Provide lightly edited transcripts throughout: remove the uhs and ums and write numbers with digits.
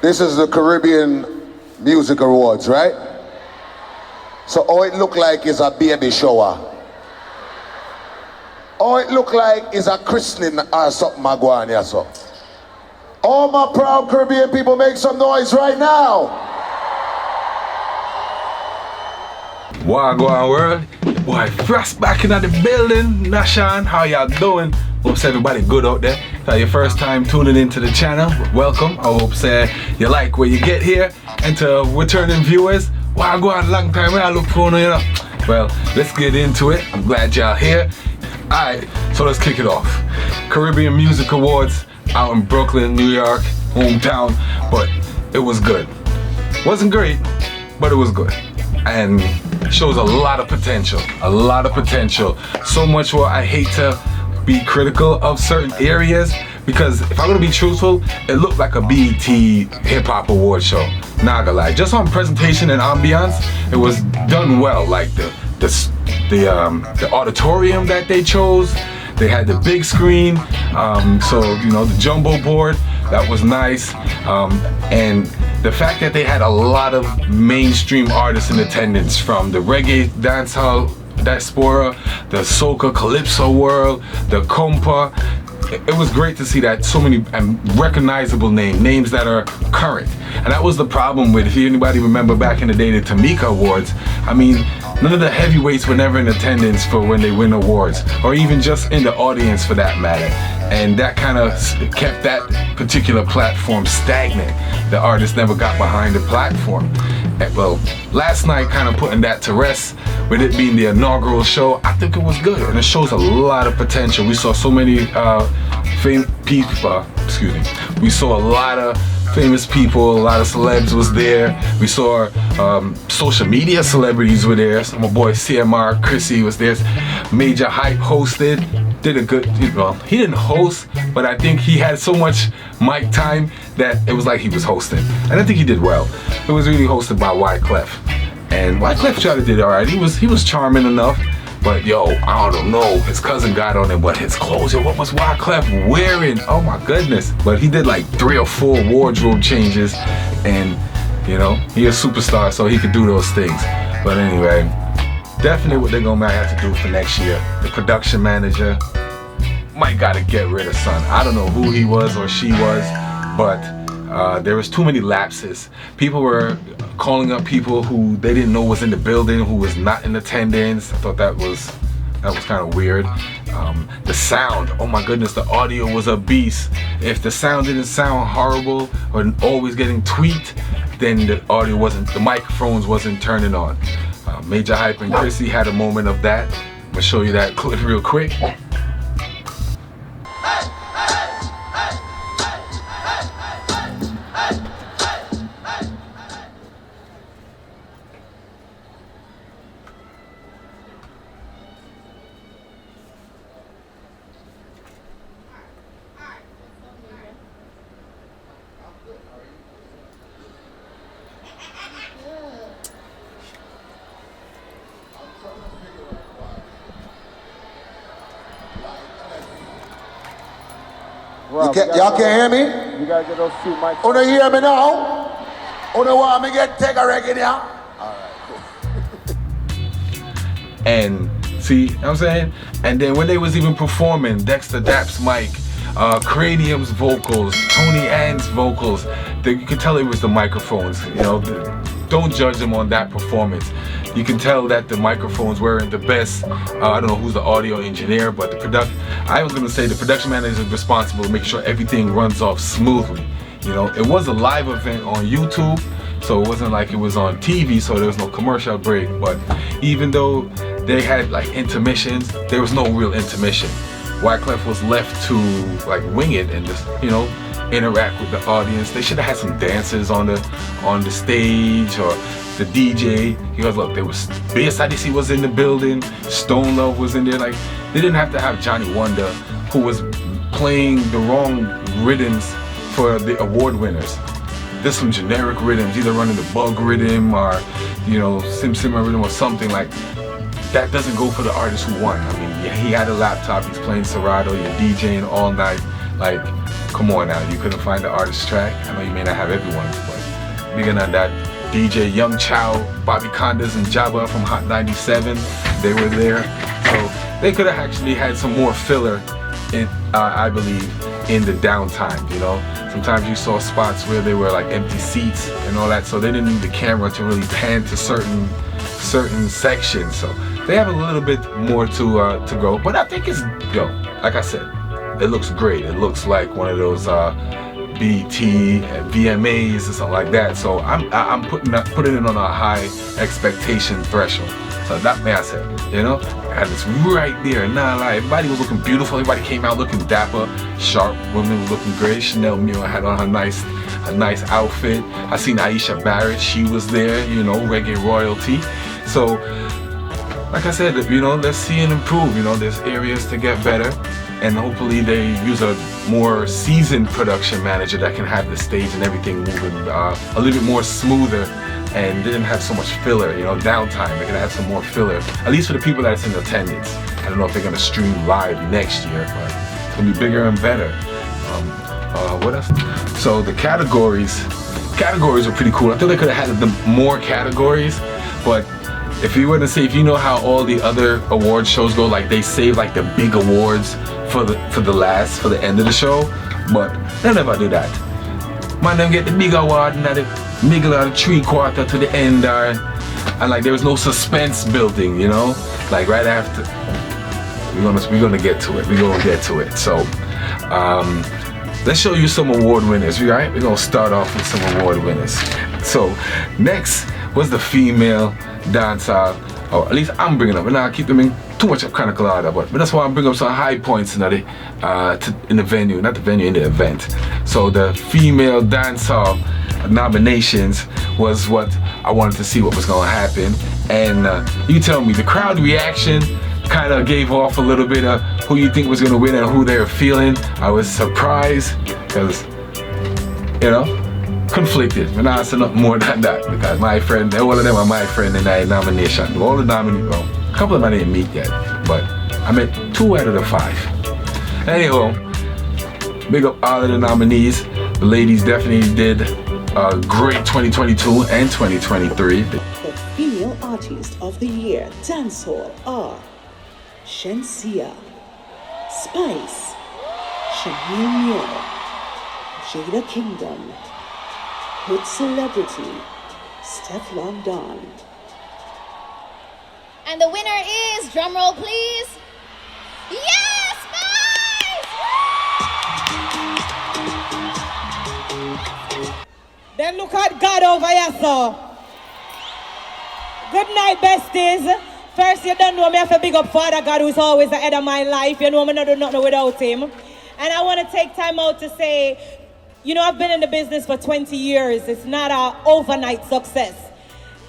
This is the Caribbean Music Awards, right? So all it look like is a baby shower. All it look like is a christening or something going here, so. All my proud Caribbean people, make some noise right now. Wagwan world, boy, Frost back in the building. Nashan, how y'all doing? Hope everybody good out there. If it's your first time tuning into the channel, welcome. I hope you like where you get here. And to returning viewers, Wagwan, long time I look for you know. Well, let's get into it. I'm glad y'all here. Alright, so let's kick it off. Caribbean Music Awards out in Brooklyn, New York, hometown, but it was good. Wasn't great, but it was good. And shows a lot of potential, so much where I hate to be critical of certain areas, because if I'm gonna be truthful, it looked like a BET hip hop award show, not gonna lie. Just on presentation and ambiance, it was done well. Like the auditorium that they chose, they had the big screen, so you know, the jumbo board, that was nice, and the fact that they had a lot of mainstream artists in attendance, from the reggae dancehall diaspora, the soca calypso world, the compa. It was great to see that so many recognizable names that are current. And that was the problem with, if anybody remember back in the day, the Tamika Awards, I mean, none of the heavyweights were never in attendance for when they win awards, or even just in the audience for that matter. And that kind of kept that particular platform stagnant. The artists never got behind the platform. And well, last night kind of putting that to rest, with it being the inaugural show, I think it was good, and it shows a lot of potential. We saw so many we saw a lot of famous people, a lot of celebs was there. We saw social media celebrities were there. So my boy CMR Chrissy was there. Major Hype hosted, did a good, well, he didn't host, but I think he had so much mic time that it was like he was hosting. And I think he did well. It was really hosted by Wyclef. And Wyclef tried to do alright. He was charming enough. But yo, I don't know, his cousin got on him, but his clothes, yo, what was Wyclef wearing? Oh my goodness. But he did like 3 or 4 wardrobe changes, and you know, he a superstar, so he could do those things. But anyway, definitely what they're gonna have to do for next year. The production manager might gotta get rid of son. I don't know who he was or she was, but there was too many lapses. People were calling up people who they didn't know was in the building, who was not in attendance. I thought that was kind of weird. The sound, oh my goodness, the audio was a beast. If the sound didn't sound horrible or always getting tweaked, then the microphones wasn't turning on. Major Hype and Chrissy had a moment of that. I'm gonna show you that clip real quick. Y'all can hear me? You gotta get those 2 mics. Oh, they hear me now? Oh, they want me to take a record now? Alright, cool. And see, you know what I'm saying? And then when they was even performing, Dexter Dapp's mic, Cranium's vocals, Tony Ann's vocals, you could tell it was the microphones. You know, don't judge them on that performance. You can tell that the microphones weren't the best. I don't know who's the audio engineer, but I was gonna say the production manager is responsible to make sure everything runs off smoothly. You know, it was a live event on YouTube, so it wasn't like it was on TV, so there was no commercial break. But even though they had like intermissions, there was no real intermission. Wyclef was left to like wing it and just, you know, interact with the audience. They should have had some dancers on the stage, or the DJ. You guys look, there was BSIDC was in the building, Stone Love was in there. Like, they didn't have to have Johnny Wonder, who was playing the wrong rhythms for the award winners. There's some generic rhythms, either running the bug rhythm or, you know, Simmer rhythm or something like that. Doesn't go for the artist who won. I mean, yeah, he had a laptop, he's playing Serato, you're DJing all night. Like, come on now, you couldn't find the artist track. I know you may not have everyone's, but bigger than that, DJ Young Chow, Bobby Condas, and Jabba from Hot 97, they were there. So they could have actually had some more filler in, I believe, in the downtime, you know. Sometimes you saw spots where they were like empty seats and all that, so they didn't need the camera to really pan to certain sections. So they have a little bit more to go, but I think it's, yo, like I said, it looks great. It looks like one of those BT VMAs or something like that. So I'm putting it on a high expectation threshold. So that may I say, you know, and it's right there. Nah, like, everybody was looking beautiful. Everybody came out looking dapper, sharp. Women were looking great. Chanel Mule had on her nice outfit. I seen Aisha Barrett. She was there. You know, reggae royalty. So, like I said, you know, let's see and improve. You know, there's areas to get better, and hopefully they use a more seasoned production manager that can have the stage and everything moving a little bit more smoother, and didn't have so much filler, you know, downtime. They're gonna have some more filler, at least for the people that's in attendance. I don't know if they're gonna stream live next year, but it's gonna be bigger and better. What else? So the categories are pretty cool. I thought they could have had more categories, but if you were to say, if you know how all the other award shows go, like they save like the big awards for the end of the show, but they never do that. Man, them get the big award and the middle of the 3/4 to the end, and like there was no suspense building, you know, like right after. We're gonna get to it. We're gonna get to it. So, let's show you some award winners. Right? We're gonna start off with some award winners. So, next was the female dancehall, or at least I'm bringing up, and I keep them in too much of chronicle order, but that's why I'm bringing up some high points in the venue, not the venue, in the event. So the female dancehall nominations was what I wanted to see what was going to happen, and you tell me, the crowd reaction kind of gave off a little bit of who you think was going to win and who they were feeling. I was surprised because, you know, conflicted, but now it's not more than that, because my friend, all of them are my friend in that nomination. All the nominees, well, a couple of them I didn't meet yet, but I met 2 out of the 5. Anyhow, big up all of the nominees. The ladies definitely did a great 2022 and 2023. The female artist of the year dancehall are Shensia, Spice, Chanel Mule, Jada Kingdom, Hood Celebrity, Stefflon Don. And the winner is, drumroll please, yes, Spice! Then look at God over here, so. Good night, besties. First, you don't know me, I have to big up Father God, who's always ahead of my life. You know me not do nothing without him. And I want to take time out to say, you know, I've been in the business for 20 years. It's not an overnight success.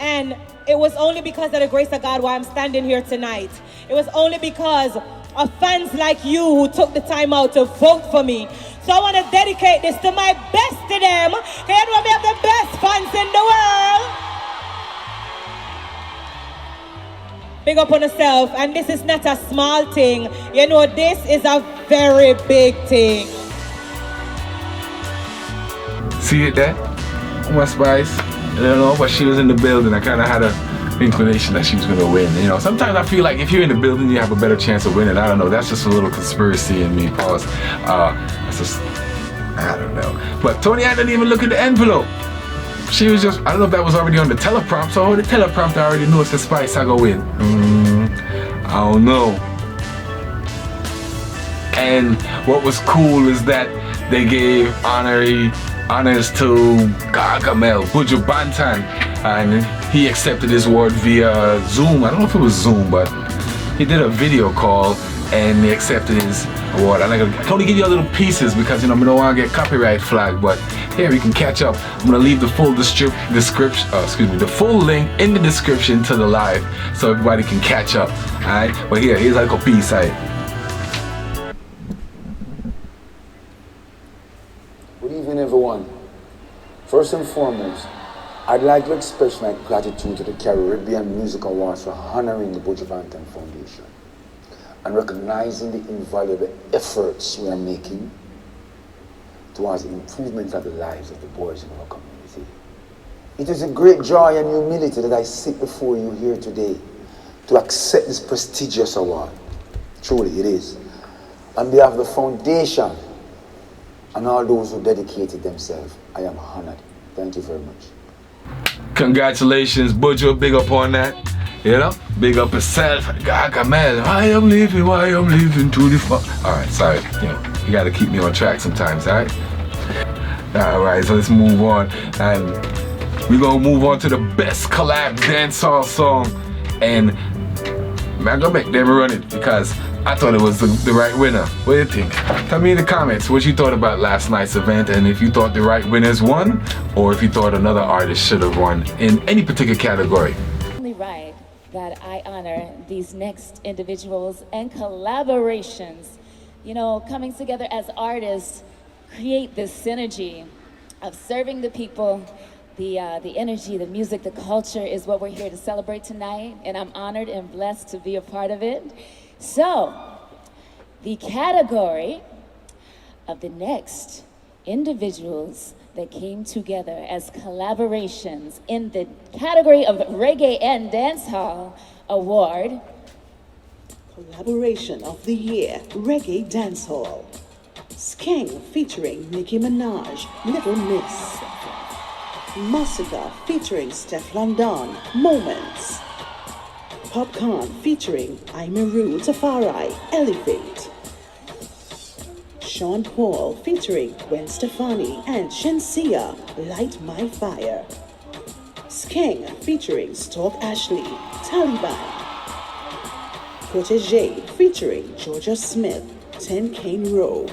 And it was only because of the grace of God why I'm standing here tonight. It was only because of fans like you who took the time out to vote for me. So I want to dedicate this to my best to them. Can you know me have the best fans in the world? Big up on yourself. And this is not a small thing. You know, this is a very big thing. See it there? My Spice. I don't know, but she was in the building. I kind of had a inclination that she was gonna win. You know, sometimes I feel like if you're in the building, you have a better chance of winning. I don't know. That's just a little conspiracy in me. Pause. That's just, I don't know. But Tony, I didn't even look at the envelope. She was just, I don't know if that was already on the teleprompt. So the teleprompter already knew it's the Spice I go win. I don't know. And what was cool is that they gave honors to Gargamel, Buju Banton, and he accepted his award via Zoom. I don't know if it was Zoom, but he did a video call and he accepted his award. And I can only give you a little pieces because, you know, I don't want to get copyright flagged, but here we can catch up. I'm gonna leave the full the full link in the description to the live so everybody can catch up. Alright, but here's like a piece. Right? Good evening, everyone. First and foremost, I'd like to express my gratitude to the Caribbean Music Awards for honoring the Buju Banton Foundation and recognizing the invaluable efforts we are making towards the improvement of the lives of the boys in our community. It is a great joy and humility that I sit before you here today to accept this prestigious award. Truly, it is. On behalf of the foundation and all those who dedicated themselves, I am honored. Thank you very much. Congratulations, Bujo, big up on that. You know, big up yourself. God, man, why I'm leaving to the fuck. Alright, sorry. You know, you gotta keep me on track sometimes, alright? Alright, so let's move on. And we're gonna move on to the best collab dancehall song. And man, I'm gonna make them run it because I thought it was the right winner. What do you think? Tell me in the comments what you thought about last night's event and if you thought the right winners won or if you thought another artist should have won in any particular category. Only right that I honor these next individuals and collaborations. You know, coming together as artists, create this synergy of serving the people. The energy, the music, the culture is what we're here to celebrate tonight, and I'm honored and blessed to be a part of it. So, the category of the next individuals that came together as collaborations in the category of Reggae and Dancehall Award. Collaboration of the Year, Reggae Dancehall. SKENG featuring Nicki Minaj, Little Miss. Massacre featuring Stefflon Don, Moments. Popcorn featuring Imeru Tafari, Elevate. Sean Paul featuring Gwen Stefani and Shensia, Light My Fire. SKENG featuring Stork Ashley, Taliban. Protege featuring Georgia Smith, 10 Cane Row.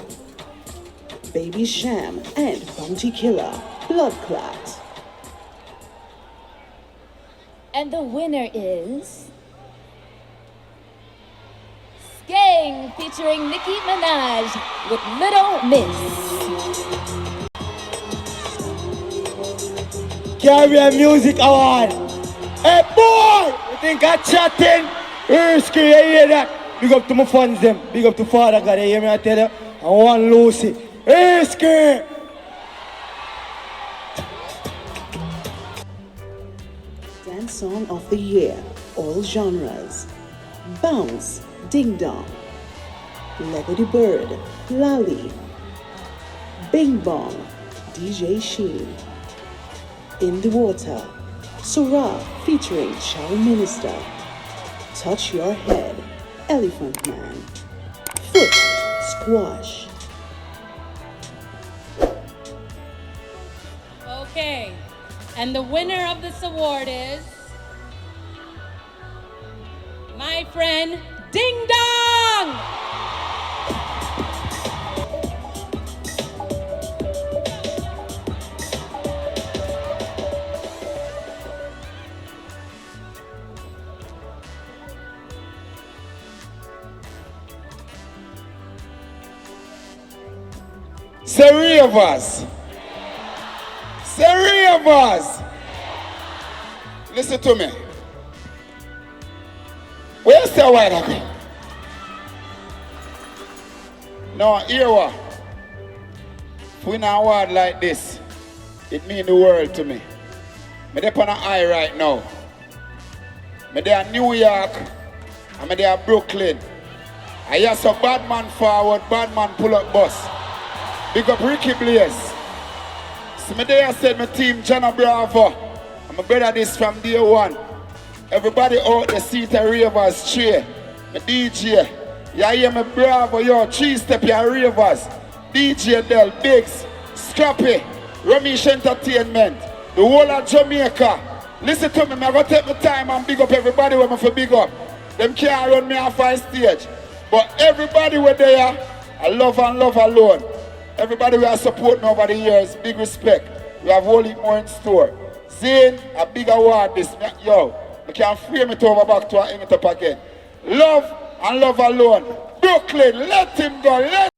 Baby Sham and Bounty Killer, Blood Clot. And the winner is SKENG featuring Nicki Minaj with Little Miss. Caribbean Music Award. Hey boy, you think I'm chatting? REGGAE, you hear that? Big up to my fans them. Big up to Father God, you hear me I tell you? I want Lucy. REGGAE. Dance Song of the Year, all genres. Bounce, Ding Dong. Lego the Bird, Lally. Bing Bong, DJ Sheen. In the Water, Surah featuring Chow Minister. Touch Your Head, Elephant Man. Foot, Squash. Okay, and the winner of this award is my friend Ding Dong! Three of us. Three of us. Listen to me. Where's the white guy? Now, here what? If we win an award like this, it means the world to me. I'm on an eye right now. I'm there in New York, I'm there in Brooklyn. I hear some bad man forward, bad man pull up bus. Big up Ricky Blaze. So me there said my team Jana Bravo. And my brother this from day one. Everybody out the seat and ravers cheer. My DJ. You hear me Bravo, yo, 3-step your ravers. DJ Del, Biggs, Scrappy, Ramesh Entertainment, the whole of Jamaica. Listen to me, I'm going to take my time and big up everybody when I for big up. Them can't run me off on stage. But everybody were there, I love and love alone. Everybody we are supporting over the years, big respect. We have whole heap more in store. Zane, a big award this. Yo, I can't frame it over back to hang it up again. Love and love alone. Brooklyn, let him go. Let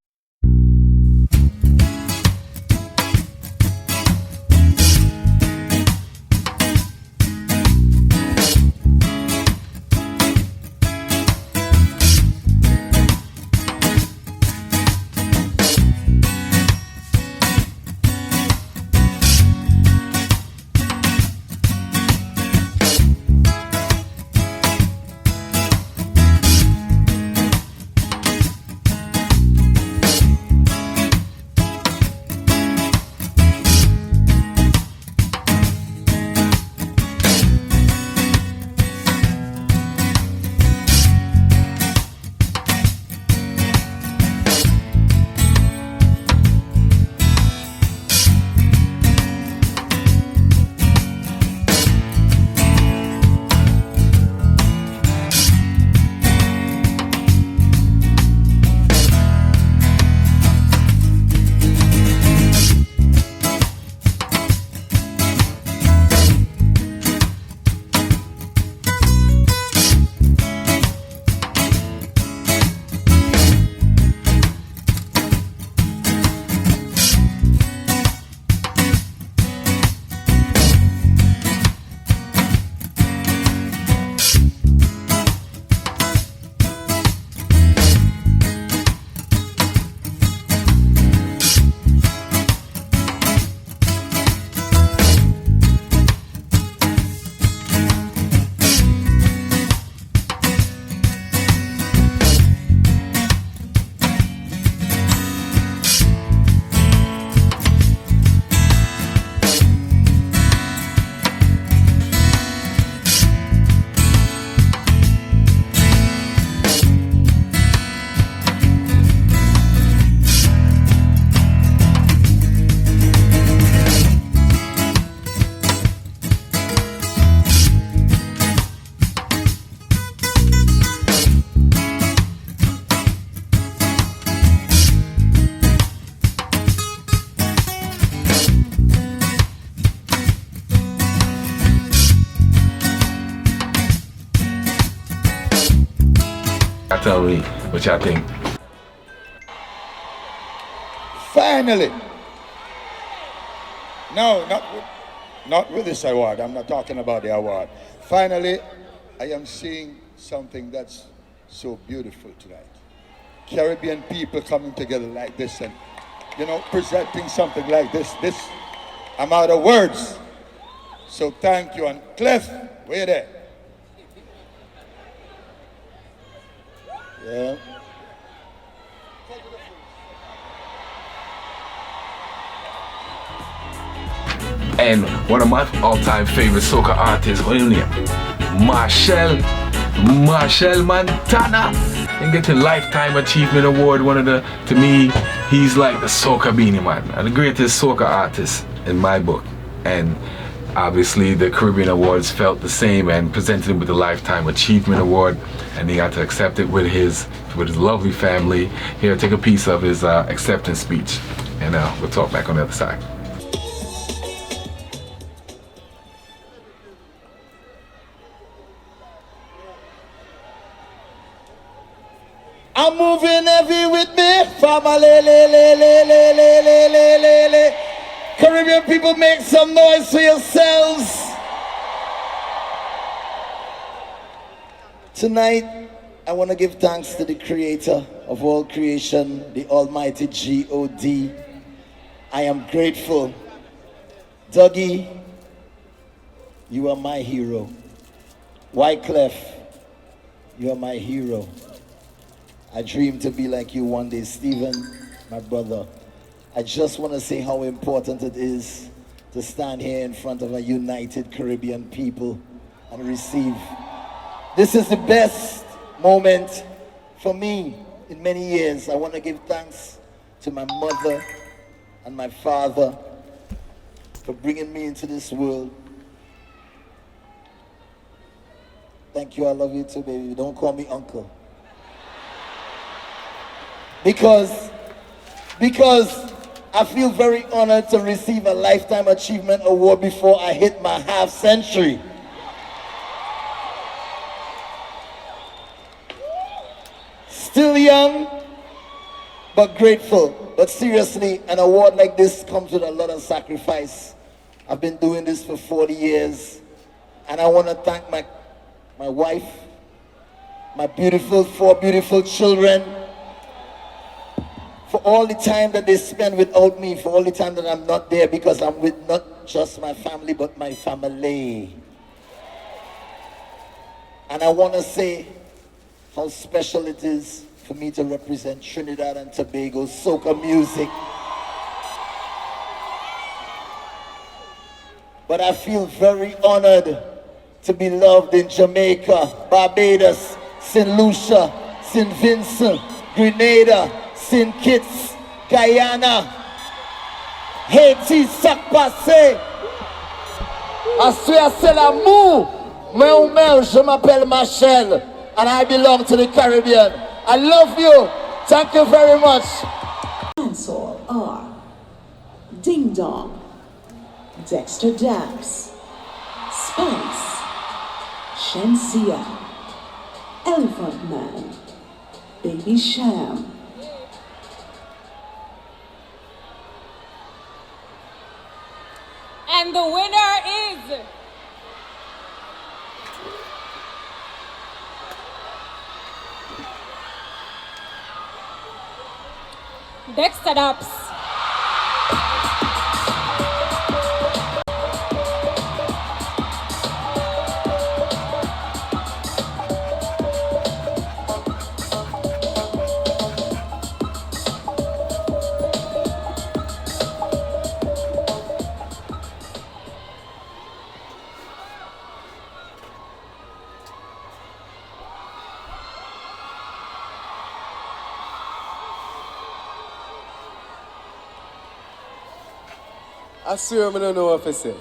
tell me what y'all think. Finally. No, not with this award. I'm not talking about the award. Finally, I am seeing something that's so beautiful tonight. Caribbean people coming together like this and, you know, presenting something like this. I'm out of words. So thank you. And Cliff, where there? Yeah. And one of my all-time favorite soca artists, what is his name? MACHAEL Montana. And getting Lifetime Achievement Award. To me, he's like the soca beanie man. And the greatest soca artist in my book. And obviously the Caribbean Awards felt the same and presented him with the Lifetime Achievement Award. And he got to accept it with his lovely family. Here, take a piece of his acceptance speech. And we'll talk back on the other side. I'm moving heavy with me, family. Caribbean people, make some noise for yourselves. Tonight, I want to give thanks to the creator of all creation, the almighty God. I am grateful. Dougie, you are my hero. Wyclef, you are my hero. I dream to be like you one day. Stephen, my brother, I just want to say how important it is to stand here in front of a united Caribbean people and receive. This is the best moment for me in many years. I want to give thanks to my mother and my father for bringing me into this world. Thank you, I love you too, baby. Don't call me uncle. Because I feel very honored to receive a Lifetime Achievement Award before I hit my half century. Still young, but grateful. But seriously, an award like this comes with a lot of sacrifice. I've been doing this for 40 years, and I want to thank my wife, my four beautiful children, for all the time that they spend without me, for all the time that I'm not there, because I'm with not just my family, but my family. And I want to say how special it is for me to represent Trinidad and Tobago soca music. But I feel very honored to be loved in Jamaica, Barbados, St. Lucia, St. Vincent, Grenada, St. Kitts, Guyana, Haiti, Sac-Passé. À c'est l'amour. Moi, je m'appelle MACHAEL, and I belong to the Caribbean. I love you. Thank you very much. Dancehall are Ding Dong, Dexter Daps, Spice, Shensia, Elephant Man, Baby Sham, And the winner is Dexter Daps. I swear I don't know what to say.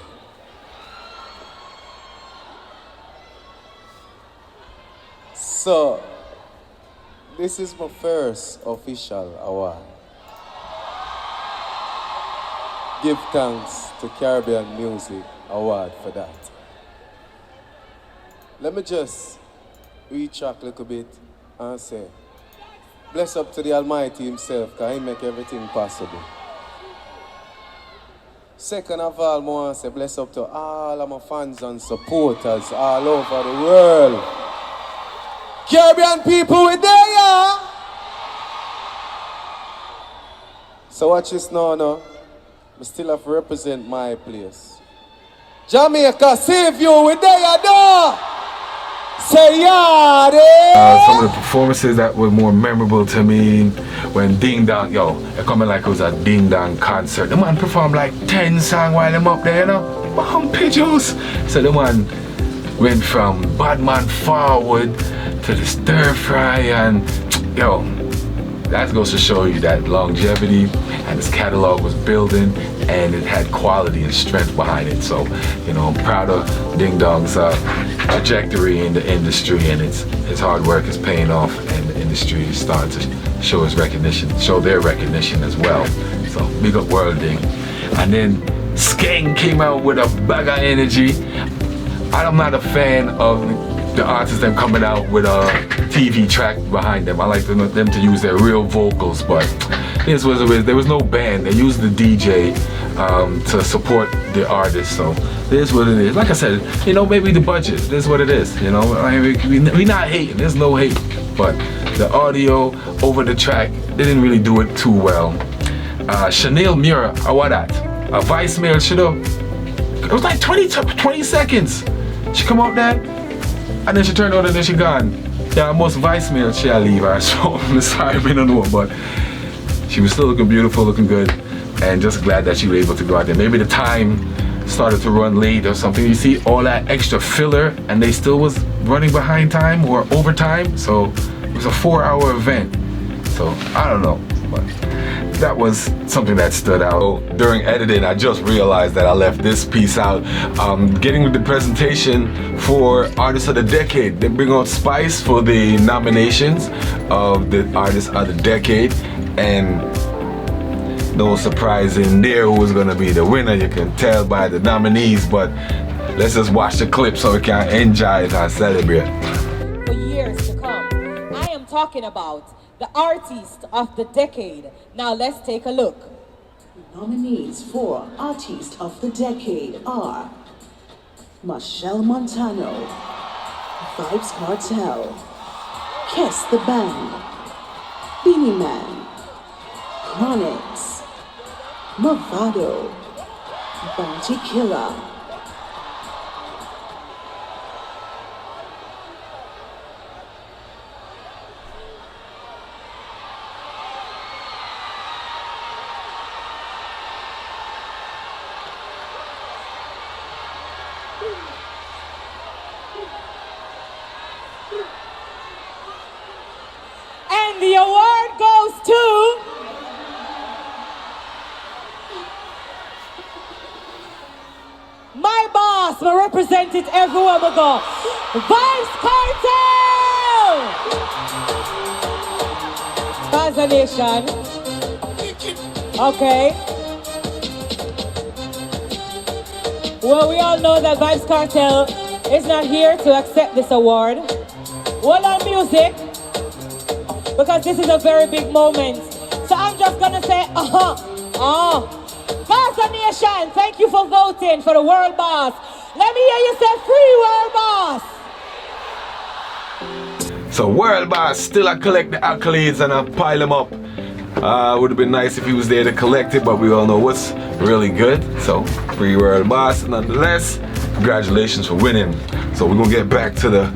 So, this is my first official award. Give thanks to Caribbean Music Award for that. Let me just retrack a little bit and say, bless up to the Almighty himself, because he make everything possible. Second of all, I want to say bless up to all of my fans and supporters all over the world. Caribbean people, we there, yeah? So watch this now, no? I still have to represent my place. Jamaica, save you, we there, yeah, say yeah, some of the performances that were more memorable to me when Ding Dong, it coming like it was a Ding Dong concert. The man performed like 10 songs while I'm up there, you know? Pigeons. So the man went from Badman Forward to the Stir Fry, and that goes to show you that longevity and his catalog was building and it had quality and strength behind it. So, I'm proud of Ding Dong's trajectory in the industry, and his hard work is paying off, and the industry is starting to show their recognition as well. So big up World Ding. And then Skeng came out with a bag of energy. I'm not a fan of the artists that coming out with a TV track behind them. I like them to use their real vocals, but this was there was no band. They used the DJ to support the artist, so this is what it is. Like I said, maybe the budget, this is what it is, we not hating, there's no hate, but the audio over the track, they didn't really do it too well. Chanel Mura, what that? A voicemail it was like 20 seconds. She come out there, and then she turned on and then she gone. Yeah, most voicemail she'll leave her, so I'm sorry, I don't know, but she was still looking beautiful, looking good, and just glad that she was able to go out there. Maybe the time started to run late or something. You see all that extra filler, and they still was running behind time or overtime, so it was a 4-hour event. So I don't know, but that was something that stood out. During editing, I just realized that I left this piece out. Getting with the presentation for Artist of the Decade. They bring out Spice for the nominations of the Artist of the Decade, and no surprise in there who was gonna be the winner. You can tell by the nominees, but let's just watch the clip so we can enjoy it and celebrate. For years to come, I am talking about the Artist of the Decade. Now let's take a look. Nominees for Artist of the Decade are MACHAEL Montano, Vybz Kartel, Kes the Band, Beanie Man, Chronix, Movado, Bounty Killer. And the award goes to my boss, my represented everywhere we go, Vybz Kartel! Gaza Nation. Okay. Well, we all know that Vybz Kartel is not here to accept this award. Hold on, music, because this is a very big moment. So I'm just gonna say, Gaza Nation, thank you for voting for the World Boss. Let me hear you say free World Boss. So World Boss, still I collect the accolades and I pile them up. Would have been nice if he was there to collect it, but we all know what's really good. So free World Boss, nonetheless, congratulations for winning. So we're gonna get back to the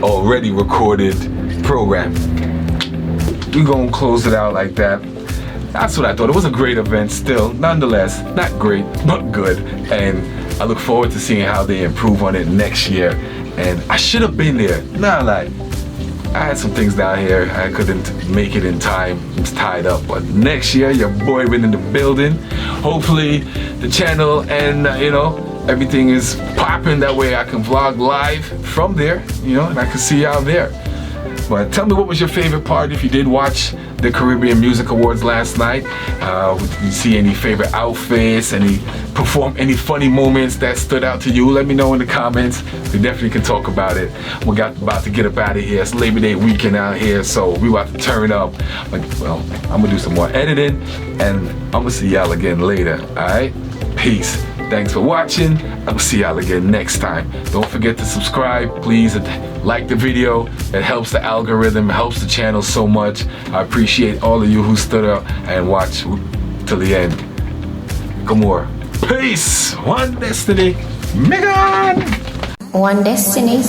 already recorded program. We're gonna close it out like that. That's what I thought. It was a great event still, nonetheless, not great, but good. And I look forward to seeing how they improve on it next year. And I should have been there. Nah, like, I had some things down here. I couldn't make it in time. I was tied up. But next year, your boy been in the building. Hopefully, the channel and, everything is popping. That way I can vlog live from there, and I can see y'all there. But tell me, what was your favorite part if you did watch the Caribbean Music Awards last night. You see any favorite outfits, any funny moments that stood out to you? Let me know in the comments. We definitely can talk about it. We got about to get up out of here. It's Labor Day weekend out here, so we about to turn up. Well, I'm gonna do some more editing, and I'm gonna see y'all again later. All right, peace. Thanks for watching. I'll see y'all again next time. Don't forget to subscribe, please, and like the video. It helps the algorithm, helps the channel so much. I appreciate all of you who stood up and watched till the end. Come more. Peace. One destiny. Megan. One destiny.